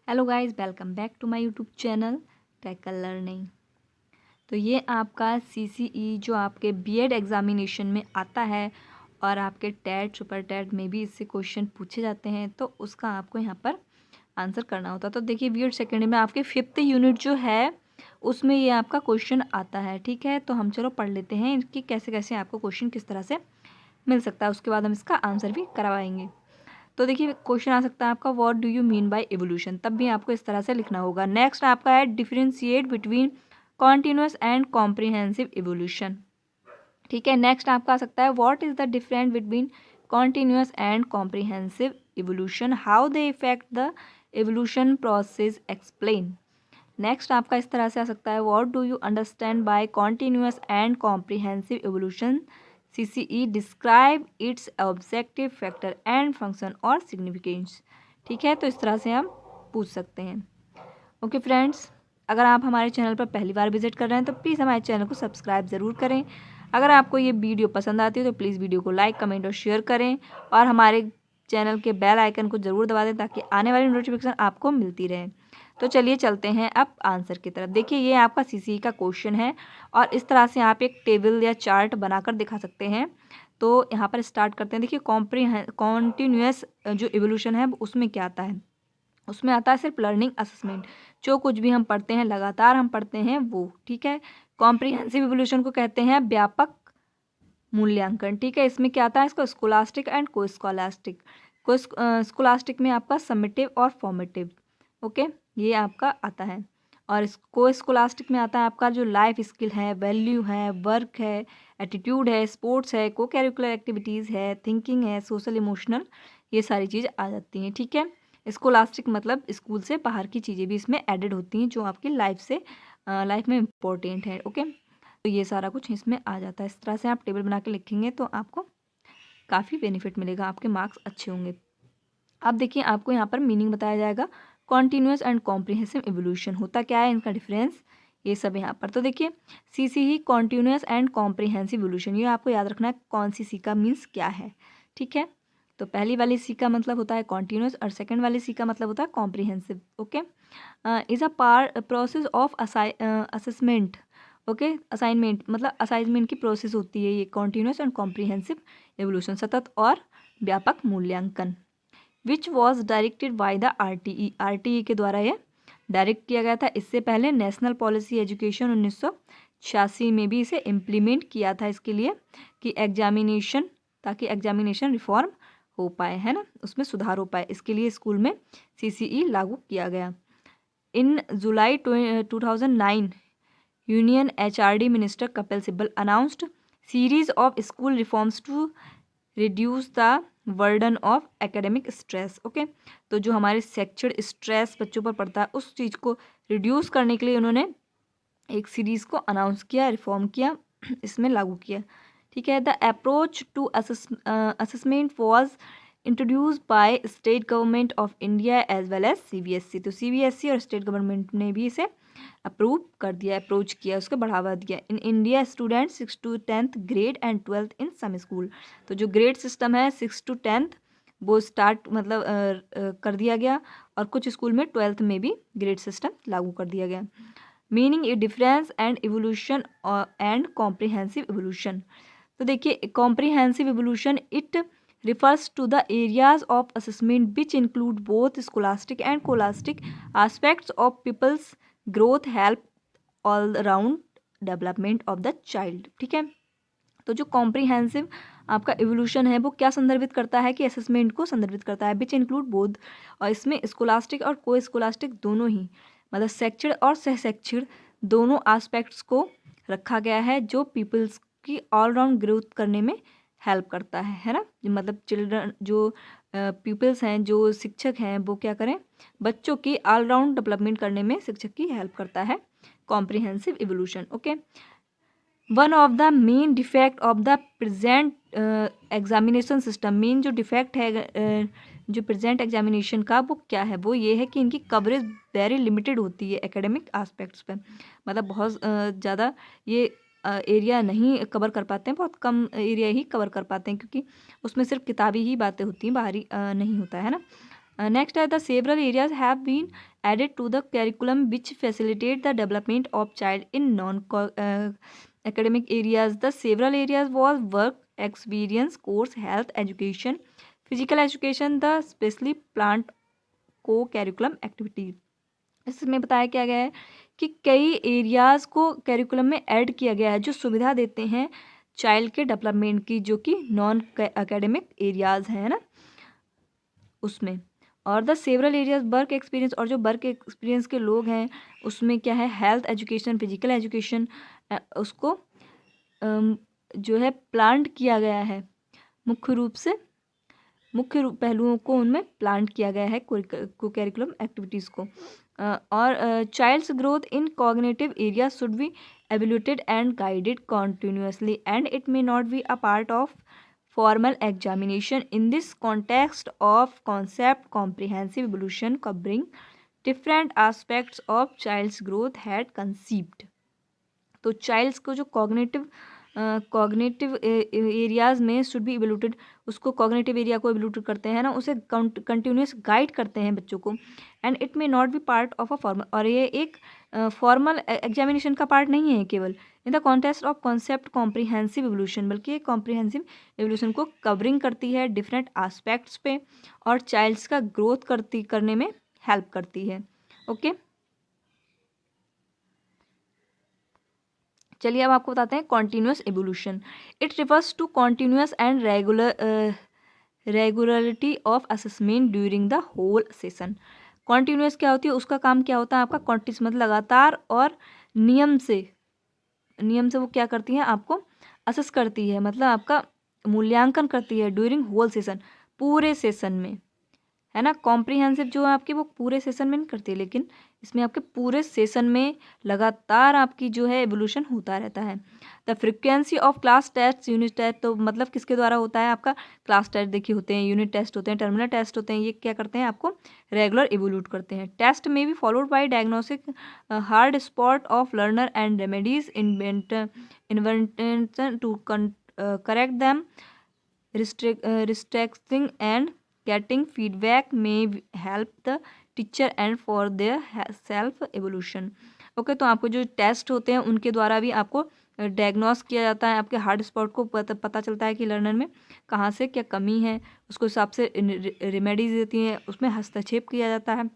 Hello guys, welcome back to my YouTube channel tackle learning. तो ये आपका CCE जो आपके बीएड एग्जामिनेशन में आता है और आपके टेट सुपर टेट में भी इससे क्वेश्चन पूछे जाते हैं, तो उसका आपको यहाँ पर आंसर करना होता है। तो देखिए बीएड सेकेंड में आपके 5th यूनिट जो है उसमें ये आपका क्वेश्चन आता है। ठीक है, तो हम चलो पढ़ लेते हैं कि कैसे कैसे आपको क्वेश्चन किस तरह से मिल सकता है, उसके बाद हम इसका आंसर भी करवाएंगे। तो देखिए क्वेश्चन आ सकता है आपका what do you mean by evolution, तब भी आपको इस तरह से लिखना होगा। नेक्स्ट आपका है differentiate between continuous and comprehensive evolution. ठीक है, नेक्स्ट आपका आ सकता है what is the difference between continuous and comprehensive evolution, how they effect the evolution process explain. Next आपका इस तरह से आ सकता है what do you understand by continuous and comprehensive evolution, CCE describe it's objective factor and function और significance. ठीक है, तो इस तरह से हम पूछ सकते हैं। ओके फ्रेंड्स, अगर आप हमारे चैनल पर पहली बार विजिट कर रहे हैं तो प्लीज़ हमारे चैनल को सब्सक्राइब ज़रूर करें। अगर आपको ये वीडियो पसंद आती है तो प्लीज़ वीडियो को लाइक कमेंट और शेयर करें और हमारे चैनल के बेल आइकन को ज़रूर दबा दें ताकि आने वाली नोटिफिकेशन आपको मिलती रहे। तो चलिए चलते हैं अब आंसर की तरफ। देखिए ये आपका सीसीई का क्वेश्चन है और इस तरह से आप एक टेबल या चार्ट बनाकर दिखा सकते हैं। तो यहाँ पर स्टार्ट करते हैं। देखिए कॉन्टिन्यूस जो इवोल्यूशन है उसमें क्या आता है, उसमें आता है सिर्फ लर्निंग असेसमेंट, जो कुछ भी हम पढ़ते हैं लगातार हम पढ़ते हैं वो। ठीक है, कॉम्प्रिहेंसिव इवोल्यूशन को कहते हैं व्यापक मूल्यांकन। ठीक है, इसमें क्या आता है, इसको स्कोलास्टिक एंड को स्कोलास्टिक। को स्कोलास्टिक में आपका समेटिव और फॉर्मेटिव। ओके, ये आपका आता है। और इसको स्कोलास्टिक में आता है आपका जो लाइफ स्किल है, वैल्यू है, वर्क है, एटीट्यूड है, स्पोर्ट्स है, को कैरिकुलर एक्टिविटीज़ है, थिंकिंग है, सोशल इमोशनल, ये सारी चीज़ आ जाती हैं। ठीक है, स्कोलास्टिक मतलब स्कूल से बाहर की चीज़ें भी इसमें एडेड होती हैं जो आपकी लाइफ में इम्पोर्टेंट है। ओके, तो ये सारा कुछ इसमें आ जाता है। इस तरह से आप टेबल बना के लिखेंगे तो आपको काफ़ी बेनिफिट मिलेगा, आपके मार्क्स अच्छे होंगे। अब देखिए आपको यहाँ पर मीनिंग बताया जाएगा। कॉन्टिन्यूस एंड कॉम्प्रिहेंसिव इवोल्यूशन होता क्या है, इनका डिफरेंस, ये सब यहाँ पर। तो देखिए CCE continuous and comprehensive evolution, ये आपको याद रखना है कौन सी सी का मीन्स क्या है। ठीक है, तो पहली वाली सी का मतलब होता है कॉन्टिन्यूस और सेकेंड वाली सी का मतलब होता है comprehensive. Okay, is a process of assessment. Okay, assignment मतलब असाइनमेंट की प्रोसेस होती है ये कॉन्टिन्यूस एंड कॉम्प्रिहेंसिव एवोल्यूशन, सतत और व्यापक मूल्यांकन। Which was directed by the RTE के द्वारा ये डायरेक्ट किया गया था। इससे पहले नेशनल पॉलिसी एजुकेशन 1986 में भी इसे इम्प्लीमेंट किया था, इसके लिए कि एग्जामिनेशन, ताकि एग्जामिनेशन रिफॉर्म हो पाए, है ना, उसमें सुधार हो पाए, इसके लिए स्कूल में CCE लागू किया गया। In July 2009 union HRD minister Kapil Sibal announced series of school reforms to reduce the burden of academic stress. Okay, तो जो हमारे शैक्षणिक स्ट्रेस बच्चों पर पड़ता है उस चीज़ को रिड्यूस करने के लिए उन्होंने एक सीरीज़ को अनाउंस किया, रिफॉर्म किया, इसमें लागू किया। ठीक है, the approach to assessment was introduce by state government of India as well as CBSE। तो CBSE और स्टेट गवर्नमेंट ने भी इसे अप्रूव कर दिया, अप्रोच किया, उसको बढ़ावा दिया। In India student 6 to 10th grade and 12th in some school. तो जो ग्रेड सिस्टम है 6 to 10th वो स्टार्ट मतलब कर दिया गया और कुछ स्कूल में 12th में भी ग्रेड सिस्टम लागू कर दिया गया। Meaning A difference and evolution and comprehensive evolution. तो देखिए comprehensive evolution it refers to the areas of assessment which include both scholastic and scholastic aspects of people's growth, help all around development of the child। ठीक है, तो जो comprehensive आपका evolution है वो क्या संदर्भित करता है कि असेसमेंट को संदर्भित करता है, विच इंक्लूड बोथ, और इसमें स्कोलास्टिक और को स्कोलास्टिक दोनों ही मतलब शैक्षण और सहशैक्षण दोनों एस्पेक्ट्स को रखा गया है, जो पीपल्स की ऑलराउंड ग्रोथ करने में हेल्प करता है ना। मतलब चिल्ड्रन जो पीपल्स हैं, जो शिक्षक हैं, वो क्या करें, बच्चों की ऑलराउंड डेवलपमेंट करने में शिक्षक की हेल्प करता है comprehensive evolution. Okay, one of the main defect of the present examination system, main जो डिफेक्ट है जो प्रेजेंट एग्जामिनेशन का वो क्या है, वो ये है कि इनकी कवरेज वेरी लिमिटेड होती है एकेडमिक एस्पेक्ट्स पे। मतलब बहुत ज़्यादा ये एरिया नहीं कवर कर पाते हैं, बहुत कम एरिया ही कवर कर पाते हैं, क्योंकि उसमें सिर्फ किताबी ही बातें होती हैं, बाहरी नहीं होता है ना। नेक्स्ट है the several areas have been added to the curriculum which facilitate the development of child in non academic areas. The several areas was work experience, course, health education, physical education, the specially plant co curriculum activity. इसमें बताया क्या गया है कि कई areas को curriculum में add किया गया है जो सुविधा देते हैं चाइल्ड के डेवलपमेंट की, जो कि नॉन एकेडमिक एरियाज हैं ना उसमें। और the several areas work experience, और जो वर्क एक्सपीरियंस के लोग हैं उसमें क्या है, हेल्थ एजुकेशन, फिजिकल एजुकेशन, उसको जो है प्लांट किया गया है। मुख्य पहलुओं को उनमें प्लांट किया गया है करिकुलम एक्टिविटीज़ को। और child's growth in cognitive area should be evaluated and guided continuously, and it may not be a part of formal examination. In this context of concept comprehensive evolution covering different aspects of child's growth had conceived. तो child's को जो cognitive areas में should be इवोल्यूटेड, उसको cognitive area को evolute करते हैं ना, उसे कंटिन्यूस गाइड करते हैं बच्चों को। And it may not be part of a formal, और ये एक फॉर्मल एग्जामिनेशन का पार्ट नहीं है केवल। In the context of concept comprehensive evolution, बल्कि ये कॉम्प्रिहेंसिव एवोल्यूशन को कवरिंग करती है डिफरेंट एस्पेक्ट्स पे, और चाइल्ड्स का ग्रोथ करने में हेल्प करती है। ओके चलिए अब आपको बताते हैं continuous evaluation. It refers to continuous and regularity of assessment during the whole session. Continuous क्या होती है, उसका काम क्या होता है आपका, कॉन्टिन्यूस मतलब लगातार और नियम से वो क्या करती है, आपको असेस करती है, मतलब आपका मूल्यांकन करती है ड्यूरिंग होल सेशन, पूरे सेशन में, है ना। कॉम्प्रिहेंसिव जो है आपकी वो पूरे सेशन में नहीं करती, लेकिन इसमें आपके पूरे सेशन में लगातार आपकी जो है एवोल्यूशन होता रहता है। The frequency of class test, unit test, तो मतलब किसके द्वारा होता है आपका, क्लास टेस्ट देखिए होते हैं, यूनिट टेस्ट होते हैं, टर्मिनल टेस्ट होते हैं, ये क्या करते हैं आपको रेगुलर एवोल्यूट करते हैं। टेस्ट में भी followed by diagnostic hard spot of learner and remedies invention to correct them, restricting and getting feedback may help the teacher and for their self evolution. Okay तो आपको जो टेस्ट होते हैं उनके द्वारा भी आपको डायग्नोस किया जाता है, आपके हार्ड स्पॉट को पता चलता है कि लर्नर में कहाँ से क्या कमी है, उसको हिसाब से रेमेडीज देती हैं, उसमें हस्तक्षेप किया जाता है,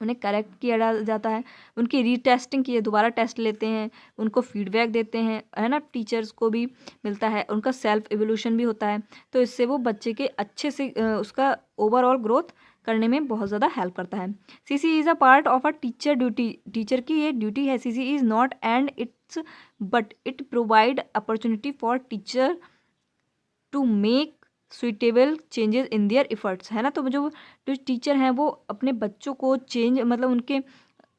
उन्हें करेक्ट किया जाता है, उनकी रीटेस्टिंग की, दोबारा टेस्ट लेते हैं, उनको फीडबैक देते हैं, है ना, टीचर्स को भी मिलता है, उनका सेल्फ एवोल्यूशन भी होता है। तो इससे वो बच्चे के अच्छे से उसका ओवरऑल ग्रोथ करने में बहुत ज़्यादा हेल्प करता है। CC is a part of a teacher duty, teacher की ये ड्यूटी है। CC is not and it's but it provide opportunity for teacher to make suitable changes in their efforts, है ना। तो जो टीचर हैं वो अपने बच्चों को चेंज, मतलब उनके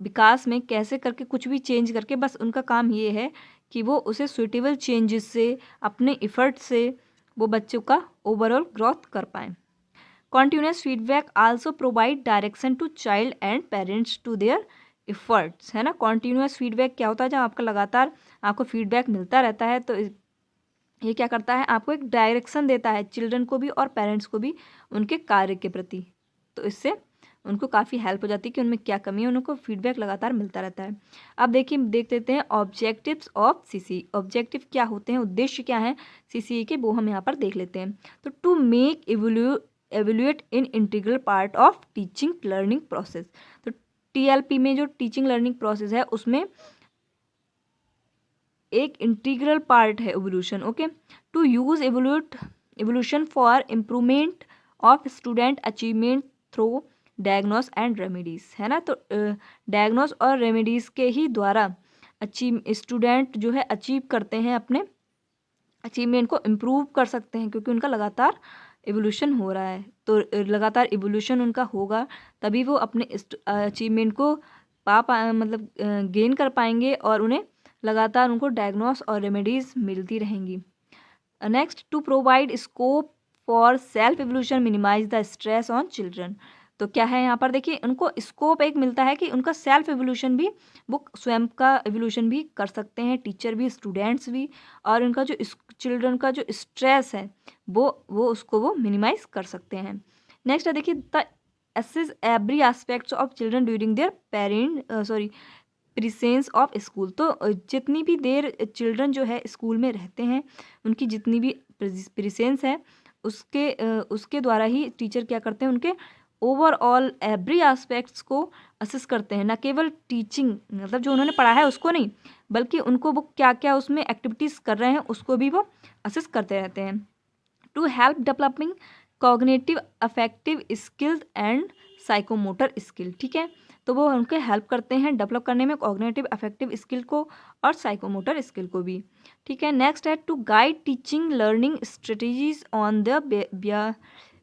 विकास में कैसे करके कुछ भी चेंज करके, बस उनका काम ये है कि वो उसे सुइटेबल चेंजेस से, अपने एफर्ट से वो बच्चों का ओवरऑल ग्रोथ कर पाएँ। Continuous feedback also provide direction to child and parents to their efforts, है ना। कॉन्टिन्यूस फीडबैक क्या होता है, जब आपका लगातार आपको फीडबैक मिलता रहता है तो ये क्या करता है, आपको एक डायरेक्शन देता है चिल्ड्रन को भी और पेरेंट्स को भी उनके कार्य के प्रति। तो इससे उनको काफ़ी हेल्प हो जाती है कि उनमें क्या कमी है, उनको फीडबैक लगातार मिलता रहता है। अब देखिए देख लेते हैं ऑब्जेक्टिव्स ऑफ सीसी। ऑब्जेक्टिव क्या होते हैं, उद्देश्य क्या है सीसीई के, वो हम यहाँ पर देख लेते हैं। तो to make evaluate in integral part of teaching learning process. तो टीएलपी में जो टीचिंग लर्निंग प्रोसेस है उसमें एक इंटीग्रल पार्ट है evaluation. Okay to use evaluation for improvement of student achievement through diagnose and remedies, है ना। तो डायग्नोस और रेमेडीज के ही द्वारा स्टूडेंट जो है अचीव करते हैं, अपने अचीवमेंट को इम्प्रूव कर सकते हैं, क्योंकि उनका लगातार एवोल्यूशन हो रहा है। तो लगातार एवोल्यूशन उनका होगा तभी वो अपने अचीवमेंट को मतलब गेन कर पाएंगे, और उन्हें लगातार उनको डायग्नोस और रेमेडीज मिलती रहेंगी। Next to provide scope for self evaluation minimize the stress on children. तो क्या है यहाँ पर देखिए, उनको स्कोप एक मिलता है कि उनका सेल्फ एवोल्यूशन भी, वो स्वयं का एवोल्यूशन भी कर सकते हैं, टीचर भी स्टूडेंट्स भी, और उनका जो चिल्ड्रन का जो स्ट्रेस है वो उसको वो मिनिमाइज कर सकते हैं। नेक्स्ट है देखिए the assess every aspects of children during their presence of school. तो जितनी भी देर चिल्ड्रन जो है स्कूल में रहते हैं, उनकी जितनी भी प्रेजेंस है उसके द्वारा ही टीचर क्या करते हैं, उनके ओवरऑल एवरी एस्पेक्ट्स को असेस करते हैं। ना केवल टीचिंग मतलब जो उन्होंने पढ़ा है उसको नहीं, बल्कि उनको वो क्या क्या उसमें एक्टिविटीज़ कर रहे हैं उसको भी वो असेस करते रहते हैं। To help developing cognitive affective skills and psychomotor skill, ठीक है। तो वो उनके हेल्प करते हैं डेवलप करने में कॉग्निटिव अफेक्टिव स्किल को और साइकोमोटर स्किल को भी, ठीक है। नेक्स्ट है to guide teaching learning strategies on the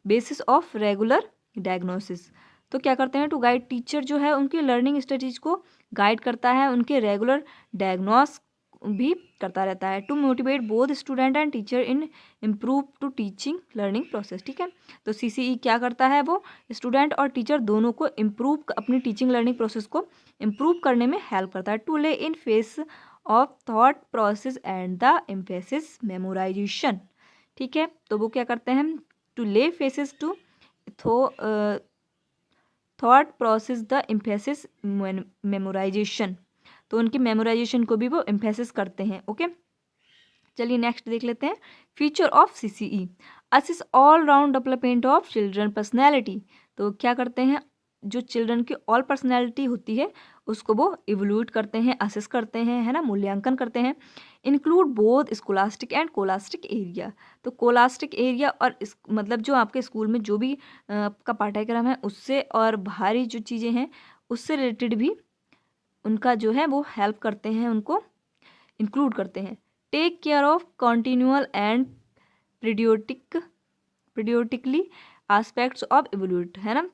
basis of regular diagnosis. तो क्या करते हैं, टू गाइड टीचर जो है उनकी लर्निंग स्ट्रेटजीज को गाइड करता है, उनके रेगुलर डायग्नोस भी करता रहता है। To motivate both student and teacher in improve to teaching learning process, ठीक है। तो सीसीई क्या करता है, वो स्टूडेंट और टीचर दोनों को इम्प्रूव अपनी टीचिंग लर्निंग प्रोसेस को इम्प्रूव करने में हेल्प करता है। To lay emphasis of thought process and the emphasis memorization, ठीक है। तो वो क्या करते हैं, to lay emphasis to thought process the emphasis memorization. तो उनकी मेमोराइजेशन को भी वो एम्फेसिस करते हैं, ओके। चलिए नेक्स्ट देख लेते हैं, feature of CCE is all round development of children personality. तो क्या करते हैं, जो चिल्ड्रन की ऑल पर्सनैलिटी होती है उसको वो इवोल्यूट करते हैं, असिस करते हैं, है ना, मूल्यांकन करते हैं। Include both scholastic and co-scholastic area. तो कोलास्टिक एरिया और मतलब जो आपके स्कूल में जो भी आपका पाठ्यक्रम है उससे और बाहरी जो चीज़ें हैं उससे रिलेटेड भी उनका जो है वो हेल्प करते हैं, उनको इंक्लूड करते हैं। Take care of continual and periodically aspects of evaluate, है ना।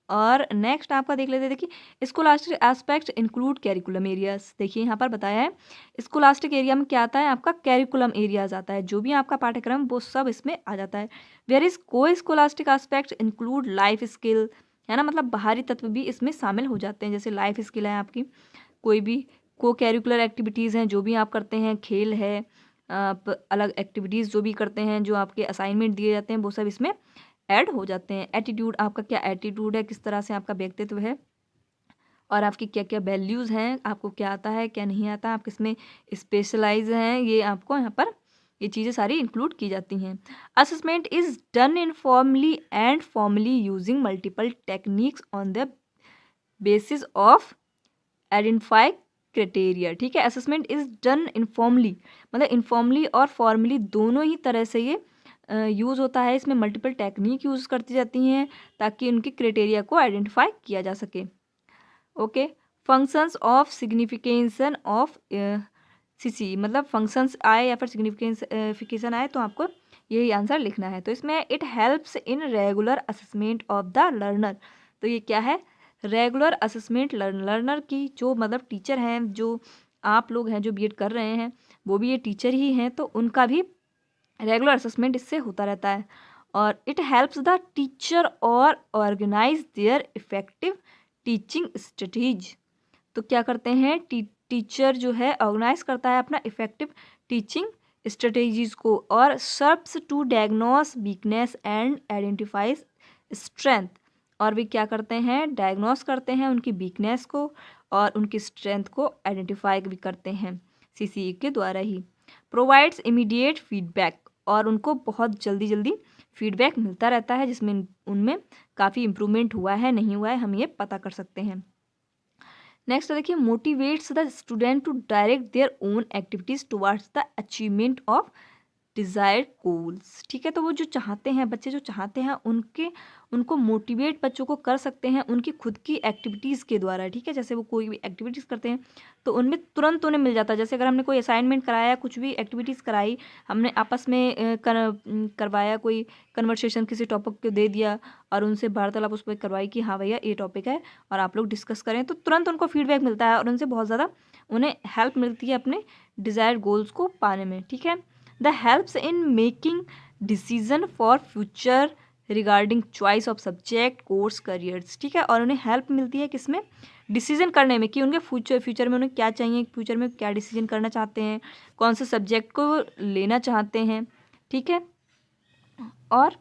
और नेक्स्ट आपका देख लेते हैं, देखिए scholastic aspect include curriculum areas. देखिए यहाँ पर बताया है स्कोलास्टिक एरिया में क्या आता है, आपका कैरिकुलम एरियाज आता है, जो भी आपका पाठ्यक्रम वो सब इसमें आ जाता है। वेयर इज को scholastic aspect include life skill, है ना, मतलब बाहरी तत्व भी इसमें शामिल हो जाते हैं। जैसे लाइफ स्किल है आपकी, कोई भी को कैरिकुलर एक्टिविटीज़ हैं जो भी आप करते हैं, खेल है, आप अलग एक्टिविटीज़ जो भी करते हैं, जो आपके असाइनमेंट दिए जाते हैं वो सब इसमें ऐड हो जाते हैं। एटीट्यूड, आपका क्या एटीट्यूड है, किस तरह से आपका व्यक्तित्व है और आपकी क्या क्या वैल्यूज़ हैं, आपको क्या आता है क्या नहीं आता, आप किसमें स्पेशलाइज हैं, ये आपको यहाँ पर ये चीज़ें सारी इंक्लूड की जाती हैं। Assessment is done informally and formally using multiple techniques on the basis of identify criteria, ठीक है। असेसमेंट इज डन इनफॉर्मली, मतलब इनफॉर्मली और फॉर्मली दोनों ही तरह से ये यूज़ होता है। इसमें मल्टीपल टेक्निक यूज़ करती जाती हैं ताकि उनकी क्राइटेरिया को आइडेंटिफाई किया जा सके, okay. Functions of signification of CC, मतलब फंक्शंस आए या फिर सिग्निफिकेशन आए तो आपको यही आंसर लिखना है। तो इसमें it helps in regular assessment of the learner. तो ये क्या है, रेगुलर असेसमेंट लर्नर की, जो मतलब टीचर हैं, जो आप लोग हैं जो बीएड कर रहे हैं वो भी ये टीचर ही हैं, तो उनका भी रेगुलर असेसमेंट इससे होता रहता है। और इट हेल्प्स द टीचर और organise their effective teaching strategies. तो क्या करते हैं, टीचर जो है ऑर्गेनाइज करता है अपना इफेक्टिव टीचिंग स्ट्रेटेजीज को और serves to diagnose weakness and identifies strength. और भी क्या करते हैं, डायग्नोस करते हैं उनकी वीकनेस को और उनकी स्ट्रेंथ को आइडेंटिफाई भी करते हैं सीसीई के द्वारा ही। प्रोवाइड्स इमीडिएट फीडबैक, और उनको बहुत जल्दी जल्दी फीडबैक मिलता रहता है जिसमें उनमें काफ़ी इम्प्रूवमेंट हुआ है नहीं हुआ है हम ये पता कर सकते हैं। नेक्स्ट देखिए, motivates the student to direct their own activities towards the achievement of desired goals, ठीक है। तो वो जो चाहते हैं, बच्चे जो चाहते हैं उनको मोटिवेट बच्चों को कर सकते हैं उनकी खुद की एक्टिविटीज़ के द्वारा, ठीक है। जैसे वो कोई भी एक्टिविटीज़ करते हैं तो उनमें तुरंत उन्हें मिल जाता है। जैसे अगर हमने कोई असाइनमेंट कराया, कुछ भी एक्टिविटीज़ कराई, हमने आपस में करवाया, कोई कन्वर्सेशन किसी टॉपिक को दे दिया और उनसे वार्तालाप उस पर करवाई कि हाँ भैया ये टॉपिक है और आप लोग डिस्कस करें, तो तुरंत उनको फीडबैक मिलता है और उनसे बहुत ज़्यादा उन्हें हेल्प मिलती है अपने डिज़ायर्ड गोल्स को पाने में, ठीक है। The helps in making decision for future regarding choice of subject course careers, ठीक है। और उन्हें हेल्प मिलती है किसमें, डिसीजन करने में कि उनके फ्यूचर में उन्हें क्या चाहिए, फ्यूचर में क्या डिसीजन करना चाहते हैं, कौन से सब्जेक्ट को लेना चाहते हैं, ठीक है। और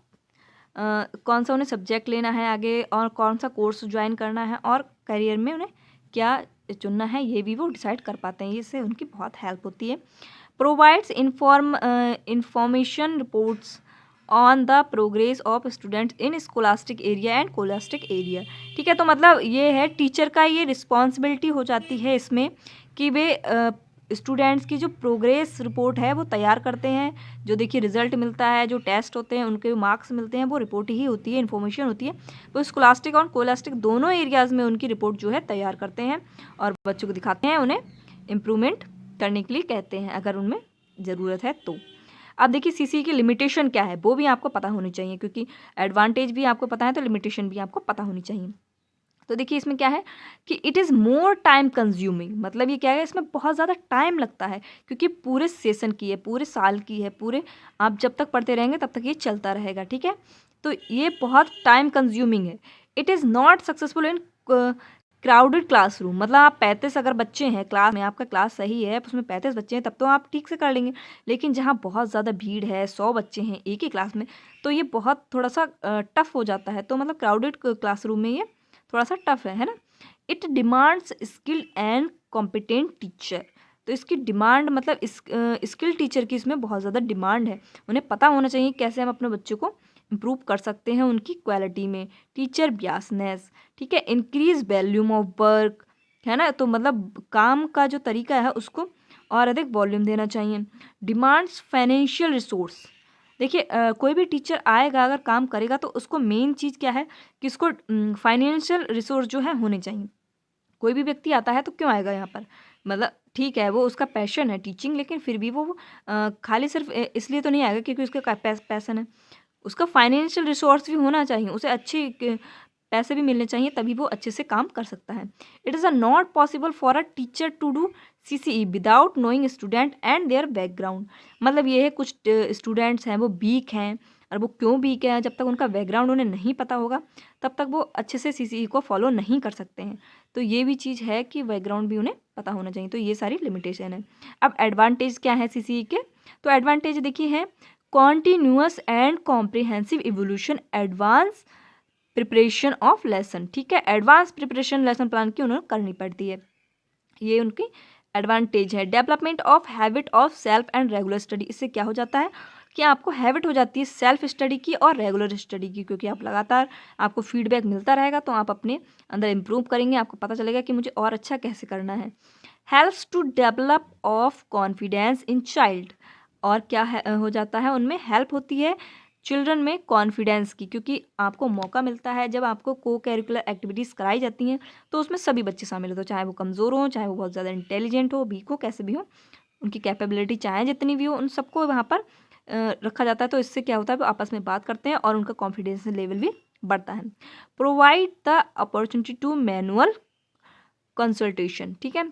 कौन सा उन्हें सब्जेक्ट लेना है आगे और कौन सा कोर्स ज्वाइन करना है और करियर में उन्हें क्या चुनना है, ये भी वो डिसाइड कर पाते हैं। इससे उनकी बहुत हेल्प होती है। Provides information reports on the progress of students in scholastic area and co-scholastic area. ठीक है, तो मतलब ये है टीचर का ये रिस्पॉन्सिबिलिटी हो जाती है इसमें कि वे स्टूडेंट्स की जो प्रोग्रेस रिपोर्ट है वो तैयार करते हैं। जो देखिए रिजल्ट मिलता है, जो टेस्ट होते हैं, उनके मार्क्स मिलते हैं, वो रिपोर्ट ही होती है, इन्फॉर्मेशन होती है। वो स्कोलास्टिक और कोलास्टिक दोनों एरियाज़ में उनकी रिपोर्ट जो है तैयार करते हैं और बच्चों को दिखाते हैं, उन्हें इम्प्रूवमेंट करने के लिए कहते हैं अगर उनमें ज़रूरत है तो। अब देखिए सीसीई की लिमिटेशन क्या है वो भी आपको पता होनी चाहिए, क्योंकि एडवांटेज भी आपको पता है तो लिमिटेशन भी आपको पता होनी चाहिए। तो देखिए इसमें क्या है कि it is more time consuming, मतलब ये क्या है, इसमें बहुत ज़्यादा टाइम लगता है क्योंकि पूरे सेशन की है, पूरे साल की है, पूरे आप जब तक पढ़ते रहेंगे तब तक ये चलता रहेगा। ठीक है, तो ये बहुत टाइम कंज्यूमिंग है। It is not successful in crowded classroom, मतलब आप 35 अगर बच्चे हैं क्लास में, आपका क्लास सही है उसमें 35 बच्चे हैं तब तो आप ठीक से कर लेंगे। लेकिन जहाँ बहुत ज़्यादा भीड़ है, 100 बच्चे हैं एक ही क्लास में, तो ये बहुत थोड़ा सा टफ हो जाता है। तो मतलब क्राउडेड क्लासरूम में ये थोड़ा सा टफ है ना। It demands skilled and competent teacher, तो इसकी डिमांड मतलब स्किल टीचर की इसमें बहुत ज़्यादा डिमांड है। उन्हें पता होना चाहिए कैसे हम अपने बच्चों को इम्प्रूव कर सकते हैं उनकी क्वालिटी में। टीचर ब्यासनेस, ठीक है, इंक्रीज वॉल्यूम ऑफ वर्क, है ना, तो मतलब काम का जो तरीका है उसको और अधिक वॉल्यूम देना चाहिए। डिमांड्स फाइनेंशियल रिसोर्स, देखिए कोई भी टीचर आएगा अगर काम करेगा तो उसको मेन चीज़ क्या है कि उसको फाइनेंशियल रिसोर्स जो है होने चाहिए। कोई भी व्यक्ति आता है तो क्यों आएगा यहाँ पर, मतलब ठीक है वो उसका पैशन है टीचिंग, लेकिन फिर भी वो खाली सिर्फ इसलिए तो नहीं आएगा क्योंकि उसका पैशन है। उसका फाइनेंशियल रिसोर्स भी होना चाहिए, उसे अच्छी पैसे भी मिलने चाहिए, तभी वो अच्छे से काम कर सकता है। It is a not possible for a teacher to do CCE without knowing student and their background, मतलब ये है कुछ स्टूडेंट्स हैं वो वीक हैं, और वो क्यों वीक है, जब तक उनका बैकग्राउंड उन्हें नहीं पता होगा तब तक वो अच्छे से सीसीई को फॉलो नहीं कर सकते हैं। तो ये भी चीज़ है कि बैकग्राउंड भी उन्हें पता होना चाहिए, तो ये सारी लिमिटेशन है। अब एडवांटेज क्या है सीसीई के, तो एडवांटेज देखिए है continuous and comprehensive evolution, advance preparation of lesson, ठीक है, एडवांस प्रिपरेशन लेसन प्लान की उन्हें करनी पड़ती है, ये उनकी एडवांटेज है। Development of habit of self and regular study, इससे क्या हो जाता है कि आपको हैबिट हो जाती है सेल्फ स्टडी की और रेगुलर स्टडी की, क्योंकि आप लगातार आपको फीडबैक मिलता रहेगा तो आप अपने अंदर इम्प्रूव करेंगे, आपको पता चलेगा कि मुझे और अच्छा कैसे करना है। Helps to develop of confidence in child, और क्या हो जाता है उनमें हेल्प होती है चिल्ड्रन में कॉन्फिडेंस की, क्योंकि आपको मौका मिलता है जब आपको को करिकुलर एक्टिविटीज़ कराई जाती हैं तो उसमें सभी बच्चे शामिल होते हैं, चाहे वो कमज़ोर हों, चाहे वो बहुत ज़्यादा इंटेलिजेंट हो, वीक हो, कैसे भी हो, उनकी कैपेबिलिटी चाहे जितनी भी हो, उन सबको वहाँ पर रखा जाता है। तो इससे क्या होता है वो आपस में बात करते हैं और उनका कॉन्फिडेंस लेवल भी बढ़ता है। Provide the opportunity to manual consultation, ठीक है,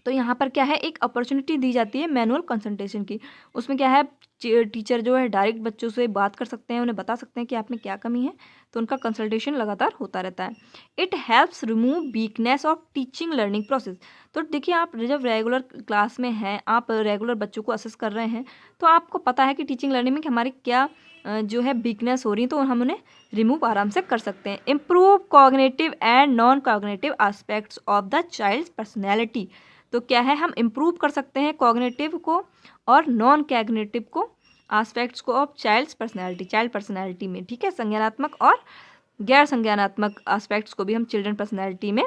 तो यहाँ पर क्या है एक अपॉर्चुनिटी दी जाती है मैनुअल कंसल्टेशन की। उसमें क्या है टीचर जो है डायरेक्ट बच्चों से बात कर सकते हैं, उन्हें बता सकते हैं कि आप में क्या कमी है, तो उनका कंसल्टेशन लगातार होता रहता है। It helps remove weakness of teaching learning process, तो देखिए आप जब रेगुलर क्लास में हैं, आप रेगुलर बच्चों को असेस कर रहे हैं, तो आपको पता है कि टीचिंग लर्निंग में कि हमारी क्या जो है वीकनेस हो रही है, तो हम उन्हें रिमूव आराम से कर सकते हैं। Improve cognitive and non cognitive aspects of the child personality, तो क्या है हम इम्प्रूव कर सकते हैं कॉग्निटिव को और नॉन कॉग्निटिव को एस्पेक्ट्स को ऑफ चाइल्ड पर्सनैलिटी में, ठीक है, संज्ञानात्मक और गैर संज्ञानात्मक एस्पेक्ट्स को भी हम चिल्ड्रन पर्सनैलिटी में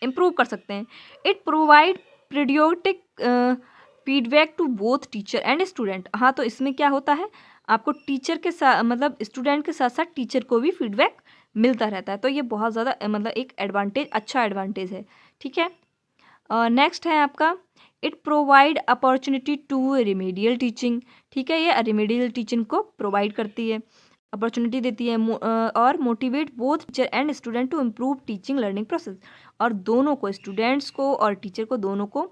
इम्प्रूव कर सकते हैं। It provide periodic feedback to both teacher and student, हाँ तो इसमें क्या होता है आपको टीचर के साथ मतलब स्टूडेंट के साथ साथ टीचर को भी फीडबैक मिलता रहता है, तो ये बहुत ज़्यादा मतलब एक एडवांटेज, अच्छा एडवांटेज है, ठीक है। नेक्स्ट है आपका it provide opportunity to remedial teaching, ठीक है, ये रिमेडियल टीचिंग को प्रोवाइड करती है, अपॉर्चुनिटी देती है और motivate both teacher and student to improve teaching learning process, और दोनों को स्टूडेंट्स को और टीचर को दोनों को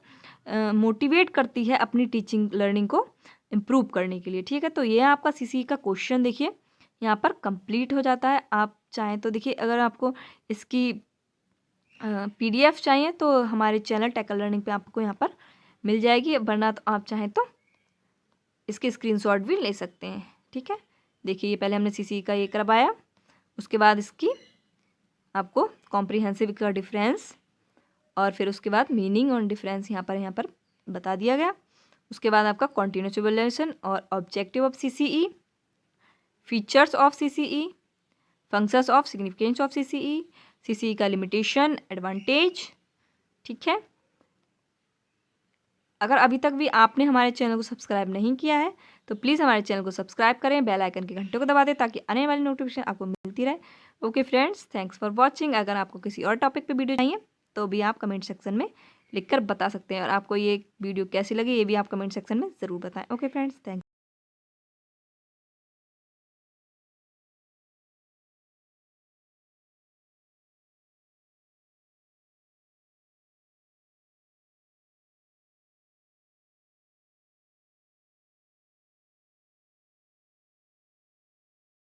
मोटिवेट करती है अपनी टीचिंग लर्निंग को इम्प्रूव करने के लिए, ठीक है। तो ये आपका सीसीई का क्वेश्चन देखिए यहाँ पर कंप्लीट हो जाता है। आप चाहें तो देखिए अगर आपको इसकी पीडीएफ चाहिए तो हमारे चैनल टैकल लर्निंग पे आपको यहाँ पर मिल जाएगी, वरना तो आप चाहें तो इसके स्क्रीनशॉट भी ले सकते हैं, ठीक है। देखिए ये पहले हमने CCE का ये करवाया, उसके बाद इसकी आपको कॉम्प्रिहेंसिव का डिफरेंस और फिर उसके बाद मीनिंग और डिफरेंस यहाँ पर बता दिया गया। उसके बाद आपका कॉन्टिन्यूस इवैल्यूएशन और objective of CCE, features of CCE, functions of significance of CCE का लिमिटेशन, एडवांटेज। ठीक है, अगर अभी तक भी आपने हमारे चैनल को सब्सक्राइब नहीं किया है तो प्लीज़ हमारे चैनल को सब्सक्राइब करें, बेल आइकन के घंटे को दबा दें ताकि आने वाली नोटिफिकेशन आपको मिलती रहे। Okay friends, thanks for watching. अगर आपको किसी और टॉपिक पे वीडियो चाहिए तो भी आप कमेंट सेक्शन में लिखकर बता सकते हैं, और आपको ये वीडियो कैसी लगी ये भी आप कमेंट सेक्शन में ज़रूर बताएं। Okay friends, thanks.